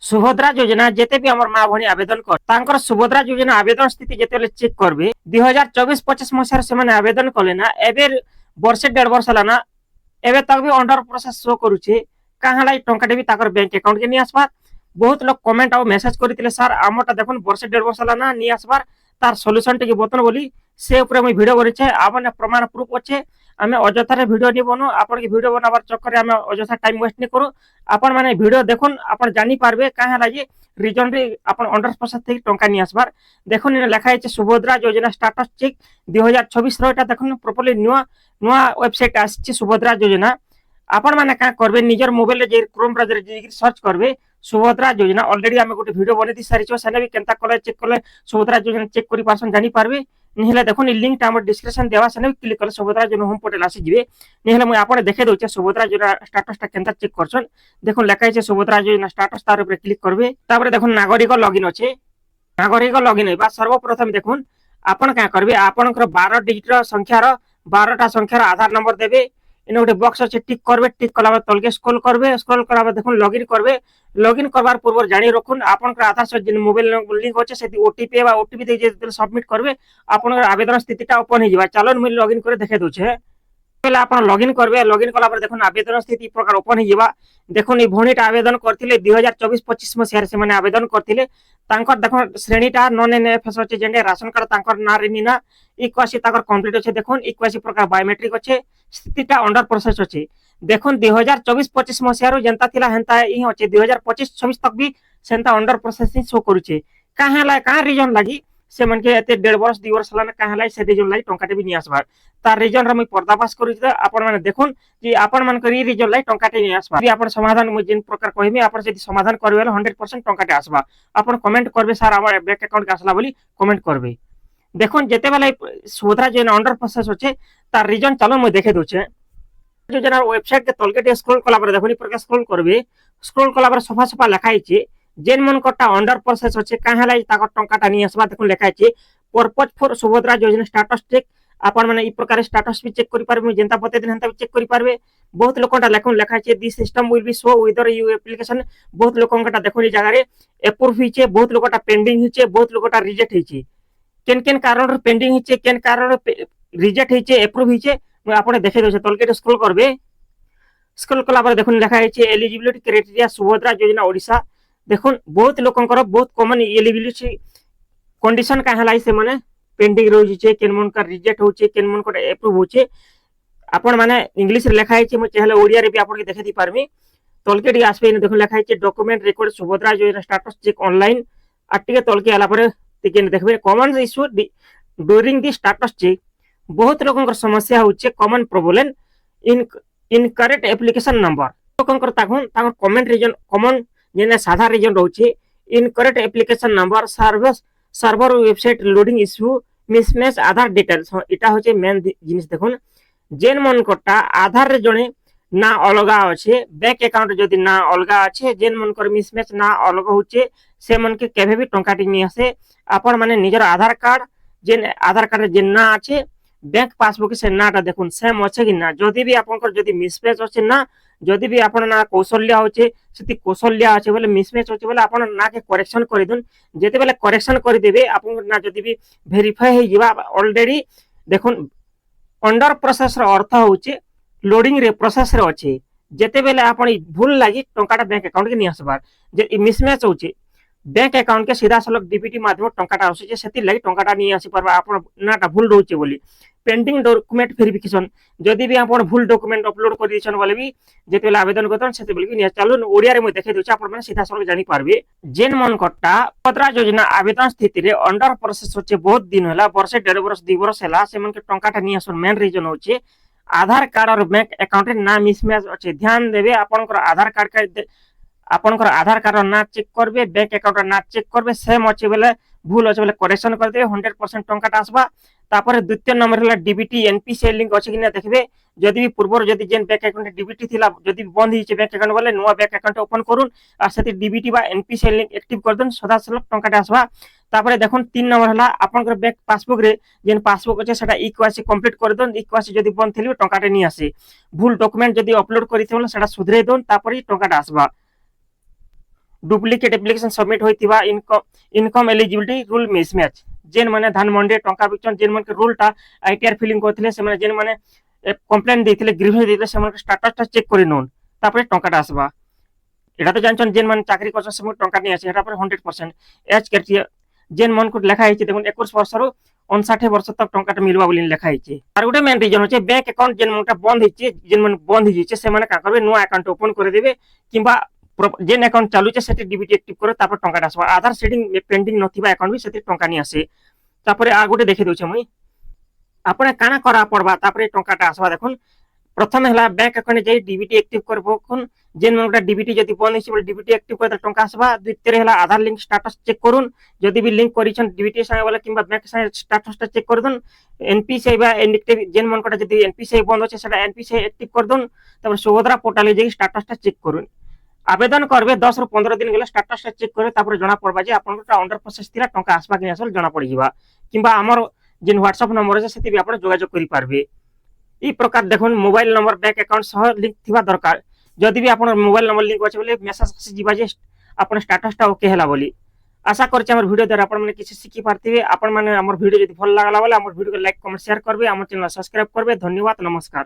सुभद्रा योजना जेते भी हमर माँ भनी आवेदन कर तांकर सुभद्रा योजना आवेदन स्थिति जेते चेक करबे 2024-25 मसिहार से माने आवेदन कले ना एबे वर्षे 1.5 वर्ष हला ना एबे तक भी अंडर प्रोसेस शो करूचे कहाँ लाई टंकाटे भी ताकर बैंक अकाउंट के नहीं आसबार। बहुत लोग कमेंट और मेसेज करथिले सर आमटा देखुन वर्षे 1.5 वर्ष हला ना नहीं आसबार तार सॉल्यूशन टिके बतन बोली से ऊपर मैं वीडियो करिछे आपन प्रमाण प्रूफ अच्छे आमे अजथारे वीडियो नहीं बनो आपन के वीडियो बनाबार चक्कर आमे अजथा टाइम वेस्ट नहीं करू आपन माने वीडियो देखुन आपन जानी पारबे कहाँ लागी रिजन रे आपन अंडर प्रोसेस थी टंका नहीं आसबार। देखुन इन लिखा है सुभद्रा योजना स्टेटस चेक 2026 रो एटा देखुन प्रॉपर्ली नुआ नुआ वेबसाइट आछि सुभद्रा योजना आपण माने का करबे निजर मोबाइल रे जे क्रोम ब्राउजर जे सर्च करबे सुभद्रा योजना ऑलरेडी आमे गोटे वीडियो बने दी सारिछो सेने भी केनता कले चेक कले सुभद्रा योजना चेक करि पारसन जानि पारबे निहले देखुन लिंक टा हमर डिस्क्रिप्शन देवा सेने क्लिक कले सुभद्रा योजना होम पोर्टल आसी जिवे निहले मैं आपण देखे दोचे सुभद्रा योजना स्टेटस टा केनता चेक करछन देखुन लेखा है सुभद्रा योजना स्टेटस तार ऊपर क्लिक करबे तापर देखुन नागरिक लॉगिन अछि नागरिक लॉगिन हेबा सर्वप्रथम देखुन आपण का करबे आपनकर 12 डिजिट संख्या रो 12 टा संख्या रो आधार नंबर देबे इन गोटे बॉक्स अच्छे टिक करबे टिक कला बाद तलके स्क्रॉल करबे स्क्रॉल कला बाद देखुन लॉगिन करबे लॉगिन करबार पूर्व जानि रखुन आपनकर आधार से जिन मोबाइल लिंक होचे सेति ओटीपी बा ओटीपी दे जे सबमिट करबे आपनकर आवेदन स्थितिटा ओपन हो जिबा चलो मैं लॉगिन करे देखे दोछे पहले आप लॉगिन करबे लॉगिन कला पर देखुन आवेदन स्थिति प्रकार ओपन हो जिबा देखुन ई भणीटा आवेदन करथिले 2024-25 मसिहार से माने आवेदन करथिले तांकर देखुन श्रेणीटा नॉन एनएफएस होचे जेंडे राशन कार्ड तांकर ना रेनी ना इक्वासी ताकर कंप्लीट होचे देखुन इक्वासी प्रकार बायोमेट्रिक होचे स्थितिटा अंडर प्रोसेस होचे देखुन 2024-25 मसिहार जनता थिला हेंता ई होचे 2025-26 तक भी सेंता अंडर प्रोसेसिंग शो करूचे काहे ला का रीजन लागी से मन के एते 1.5 वर्ष 2 वर्ष लाना काहे ला से रीजन लाई टंकाटे भी नि आसबार तार रीजन रे मैं पर्दाफाश करू त आपण माने देखुन कि आपण मान करी रीजन लाई टंकाटे नि आसबा भी आपण समाधान मु जिन प्रकार कहमी आपण जदी समाधान करबे 100% टंकाटे आसबा आपण कमेंट करबे सर हमर बैंक अकाउंट के आसला बोली कमेंट करबे देखुन जेते बेला सुभद्रा जो अंडर प्रोसेस होचे तार रीजन चलो मैं देखे दोचे योजना वेबसाइट के तलके स्क्रॉल कला पर देखुन प्रकार स्क्रॉल करबे स्क्रॉल कला पर सफा सफा लिखा है जेन मन कोटा अंडर प्रोसेस होचे काहे लाई ताकर टंकाटा नि आसबा देखुन लिखा है purpose for Subhadra Yojana status check आपण माने ई प्रकार स्टेटस भी चेक करि पारबे जनता पते दिन हंता चेक करि पारबे बहुत लोकटा लेखन लिखा है this system will be show whether you application बहुत लोकटा देखुन ई जगह रे अप्रूव हिचे बहुत लोकटा पेंडिंग हिचे बहुत लोकटा रिजेक्ट हिचे केन केन कारण पेंडिंग हिचे केन कारण रिजेक्ट हिचे अप्रूव हिचे आपण देखे दोसे तलके स्क्रॉल करबे स्क्रॉल कला पर देखुन लिखा है एलिजिबिलिटी क्राइटेरिया सुभद्रा योजना ओडिशा देखुन बहुत लोकंकर बहुत कॉमन एलिजिबिलिटी कंडीशन का हलाई से माने पेंडिंग रही छे केन मन का रिजेक्ट होचे केन मन का अप्रूव होचे आपण माने इंग्लिश रे लिखा है मैं चाहे ओडिया रे भी आपण के देखे दी पारमी तलके डी आसबे इन देखुन लिखा है document record Subhadra Yojana status check online आटिके तलके आला पर तिके देखबे common issue during the status check बहुत लोकंकर समस्या होचे common problem in incorrect application number लोकंकर ताकुन ताकर कमेंट रीजन कॉमन जेने साधा रीजन रहउचे incorrect application number server website loading issue mismatch Aadhaar details इटा होचे मेन जिनिस देखुन जेन मन कोटा आधार रे जणे ना अलगा अछि बैंक अकाउंट जदी ना अलगा अछि जेन मन कर मिसमैच ना अलग होचे से मन के केबे भी टंकाटी नि आसे आपण माने निजर आधार कार्ड जेन आधार कार्ड जेन ना अछि बैंक पासबुक से नाटा देखुन सेम अछि कि ना जदी भी आपनकर जदी मिसमैच अछि ना जदी भी आपण ना कौशल्य होचे सेति कौशल्य अछि बोले मिसमैच होचे बोले आपण ना के करेक्शन करि दुन जेते बेले करेक्शन करि देबे आपण ना जदी भी वेरीफाई हे जिबा ऑलरेडी देखुन अंडर प्रोसेस रो अर्थ होचे लोडिंग रे प्रोसेस रे अछि जेते बेले आपण भूल लागि टंकाटा बैंक अकाउंट के नि आसबार जे मिसमैच होचे बैंक अकाउंट के सीधा सलग डीबीटी माध्यम टंकाटा आसे सेति लागि टंकाटा नि आसी परबा आपण नाटा भूल रहउचे बोली पेंडिंग डॉक्यूमेंट वेरिफिकेशन जदी भी आपण भूल डॉक्यूमेंट अपलोड कर दिछन बोले भी जेते बेले आवेदन करतन सेते बेले कि चालू ओडिया रे म देखे दोछ आपण माने सीधा सलग जानि पारबे जेन मन कट्टा सुभद्रा योजना आवेदन स्थिति रे अंडर प्रोसेस होचे बहुत दिन होला वर्ष 1.5 वर्ष 2 वर्ष होला से मन के टंकाटा नि आसन मेन रीजन होचे आधार कार्ड और बैंक अकाउंट ना मिसमैच होचे ध्यान देबे आपनकर आधार कार्ड का आपनकर आधार कार्ड ना चेक करबे बैंक अकाउंट ना चेक करबे सेम अछि बेले भूल अछि बेले करेक्शन कर देबे 100% टंकाटा आसबा तापर द्वितीय नंबर हला डीबीटी एनपीसीआई लिंक अछि कि ना देखबे जदी भी पूर्वर जदी जेन बैंक अकाउंट डीबीटी थिला जदी बंद हिचे बैंक अकाउंट वाले नुवा बैंक अकाउंट ओपन करून आ सेति डीबीटी बा एनपीसीआई लिंक एक्टिव कर देन सदा सलग टंकाटा आसबा तापर देखुन 3 नंबर हला आपनकर बैंक पासबुक रे जेन पासबुक अछि सेटा इक्वासी कंप्लीट कर देन इक्वासी जदी बंद थिले टंकाटा नि आसे भूल डॉक्यूमेंट जदी अपलोड करिथिबो सेटा सुधरे दोन तापर टंकाटा आसबा डुप्लिकेट एप्लिकेशन सबमिट होइथिबा इनकम एलिजिबिलिटी रूल मिसमैच जेन माने धानमंडी टंका बिचन जेन माने रूलटा आईटीआर फिलिंग करथिले से माने जेन माने कंप्लेन देथिले ग्रीवेंस देथिले से माने स्टेटसटा चेक करि नोन तापर टंकाटा आसबा এটা তো জানছেন যেন মানে চাকরি করছেন সে টঙ্কা নিয়ে আসে এটা পরে 100% এজ ক্রাইটেরিয়া যেন মন কো লেখা হয়েছে দেখুন 21 বর্ষরু 59 বর্ষ তক টঙ্কাটা মিলবা বলি লেখা হয়েছে আর গোটে মেন রিজন হচ্ছে ব্যাংক অ্যাকাউন্ট যেন মনটা বন্ধ হয়েছে যেন মানে বন্ধ হয়েছে সে মানে কা করবে নয়া অ্যাকাউন্ট ওপেন করে দেবে কিংবা যেন অ্যাকাউন্ট চালুছে সেটি ডিবিটি অ্যাক্টিভ করে তারপর টঙ্কাটা আসবা আধার সেটিং পেন্ডিং নথিবা অ্যাকাউন্ট বি সেটি টঙ্কা নিয়ে আসে তারপরে আর গোটে দেখে দেউছে মুই আপনে কানা করা পড়বা তারপরে টঙ্কাটা আসবা দেখুন প্রথমে হলা ব্যাংক অ্যাকাউন্টে যাই ডিবিটি অ্যাক্টিভ করব কোন যেন মানে ডিবিটি যদি বন্ধ হইছে বলে ডিবিটি অ্যাক্টিভ করে টঙ্কা আসবা দ্বিতীয় হলা আধার লিংক স্ট্যাটাস চেক করুন যদি বি লিংক করিছেন ডিবিটি সঙ্গে বলে কিংবা ব্যাংক সঙ্গে স্ট্যাটাসটা চেক করে দিন এনপিসিআই বা ইনএক্টিভ যেন মন কটা যদি এনপিসিআই বন্ধ আছে সেটা এনপিসিআই অ্যাক্টিভ করে দিন তারপর সুভদ্রা পোর্টালে যাই স্ট্যাটাসটা চেক করুন আবেদন করবে 10 ରୁ 15 দিন গেলে স্ট্যাটাসটা চেক করে তারপরে জনা পড়বা যে আপনারটা আন্ডার প্রসেস থিলা টঙ্কা আসবা কি আসল জনা পড়ি যাবা কিংবা আমার যে হোয়াটসঅ্যাপ নম্বর আছে সেটি আপনি যোগাযোগ করি পারবে এই প্রকার দেখুন মোবাইল নম্বর ব্যাংক অ্যাকাউন্ট সহ লিঙ্ক থিবা দরকার যদি বি আপনার মোবাইল নম্বর লিঙ্ক আছে বলে মেসেজ আসি ଯିବା যে আপনার স্ট্যাটাসটা ওকে হেলা বলি আশা করছি আমার ভিডিও দ্বারা আপন মানে কিছু শিখি পারতিবে আপন মানে আমার ভিডিও যদি ভালো লাগলা বলে আমার ভিডিওকে লাইক কমেন্ট শেয়ার করবে আমার চ্যানেল সাবস্ক্রাইব করবে ধন্যবাদ নমস্কার।